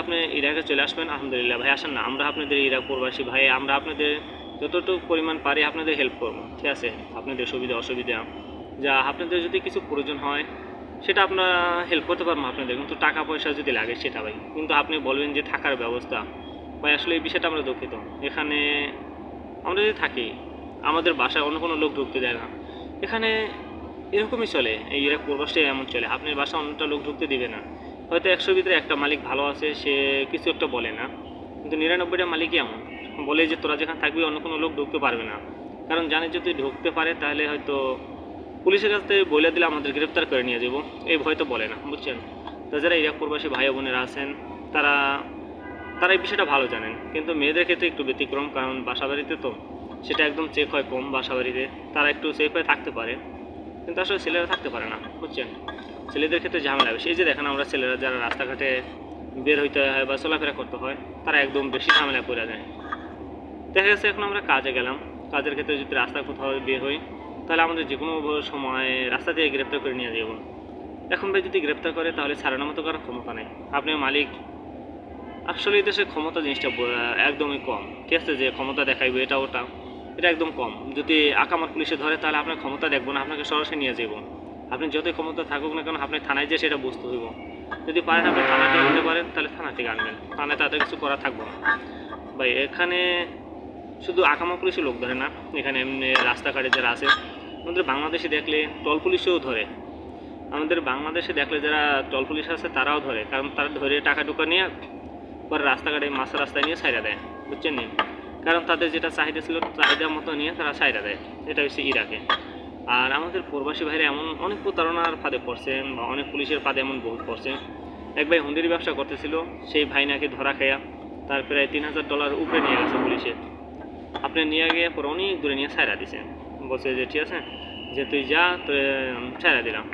আপনি ইরাকে চলে আসবেন, আলহামদুলিল্লাহ ভাই আসেন না, আমরা আপনাদের ইরাক প্রবাসী ভাই, আমরা আপনাদের যতটুকু পরিমাণ পারি আপনাদের হেল্প করবো, ঠিক আছে? আপনাদের সুবিধা অসুবিধা যা আপনাদের যদি কিছু প্রয়োজন হয় সেটা আপনারা হেল্প করতে পারবো আপনাদের, কিন্তু টাকা পয়সা যদি লাগে সেটা ভাই। কিন্তু আপনি বলবেন যে থাকার ব্যবস্থা ভাই, আসলে এই বিষয়টা আমরা দুঃখিত। এখানে আমরা যদি থাকি আমাদের বাসায় অন্য কোনো লোক ঢুকতে দেয় না। এখানে এরকমই চলে, এই ইরাক প্রবাসে এমন চলে, আপনার বাসায় অন্যটা লোক ঢুকতে দিবে না। হয়তো 100-র ভিতরে একটা মালিক ভালো আছে, সে কিছু একটা বলে না, কিন্তু 99টা মালিকই এমন বলে যে তোরা যেখানে থাকবি অন্য কোনো লোক ঢুকতে পারবে না। কারণ জানে যদি ঢুকতে পারে তাহলে হয়তো পুলিশের কাছ থেকে বলে দিলে আমাদের গ্রেপ্তার করে নিয়ে যাবো, এই ভয় তো বলে না, বুঝছেন? তো যারা ইরাক প্রবাসী ভাই বোনেরা আছেন তারা তারা এই বিষয়টা ভালো জানেন। কিন্তু মেয়েদের ক্ষেত্রে একটু ব্যতিক্রম, কারণ বাসাবাড়িতে তো সেটা একদম চেক হয় কম, বাসাবাড়িতে তারা একটু সেফ হয়ে থাকতে পারে, কিন্তু আসলে ছেলেরা থাকতে পারে না, বুঝছেন? ছেলেদের ক্ষেত্রে ঝামেলা বেশি। এই যে দেখেন আমরা ছেলেরা যারা রাস্তাঘাটে বের হইতে হয় বা চলাফেরা করতে হয় তারা একদম বেশি ঝামেলা করে যায়। দেখা গেছে এখন আমরা কাজে গেলাম, কাজের ক্ষেত্রে যদি রাস্তা কোথাও বের হই তাহলে আমাদের যে কোনো সময় রাস্তা দিয়ে গ্রেপ্তার করে নিয়ে যাব। এখন ভাই যদি গ্রেপ্তার করে তাহলে ছাড়ানোর মতো করার ক্ষমতা নেই, আপনি মালিক। আসলে এই দেশের ক্ষমতা জিনিসটা একদমই কম, ঠিক আছে? যে ক্ষমতা দেখাইবে এটা ওটা, এটা একদম কম। যদি আকামার পুলিশে ধরে তাহলে আপনার ক্ষমতা দেখবো না, আপনাকে সরাসরি নিয়ে যাব। আপনি যতই ক্ষমতা থাকুক না কেন আপনি থানায় যেয়ে সেটা বুঝতে হইব। যদি পারেন আপনি থানা থেকে আনতে পারেন তাহলে থানা থেকে আনবেন, থানায় তাদের কিছু করা থাকবো না ভাই। এখানে শুধু আকামা পুলিশের লোক ধরে না, এখানে এমনি রাস্তাঘাটে যারা আছে আমাদের বাংলাদেশে দেখলে টল পুলিশেও ধরে। আমাদের বাংলাদেশে দেখলে যারা টল পুলিশ আছে তারাও ধরে, কারণ তারা ধরে টাকা টুকা নিয়ে পরে রাস্তাঘাটে মাছ রাস্তায় নিয়ে ছাইড়া দেয়, বুঝছেন নি? কারণ তাদের যেটা চাহিদা ছিল চাহিদার মতো নিয়ে তারা ছাইড়া দেয়। এটা হচ্ছে ইরাকে। আর আমাদের প্রবাসী ভাইরা এমন অনেক প্রতারণার ফাঁদে পড়ছেন বা অনেক পুলিশের ফাঁদে এমন বহুত পড়ছে। এক ভাই হুন্ডির ব্যবসা করতেছিল, সেই ভাই নাকি ধরা খেয়া তার প্রায় $3000 উপরে নিয়ে গেছে পুলিশে। আপনি নিয়ে গিয়ে পরে অনেক দূরে নিয়ে ছাইড়া দিছে, বলছে যে ঠিক আছে যে তুই যা, তো ছাইড়া দিলাম।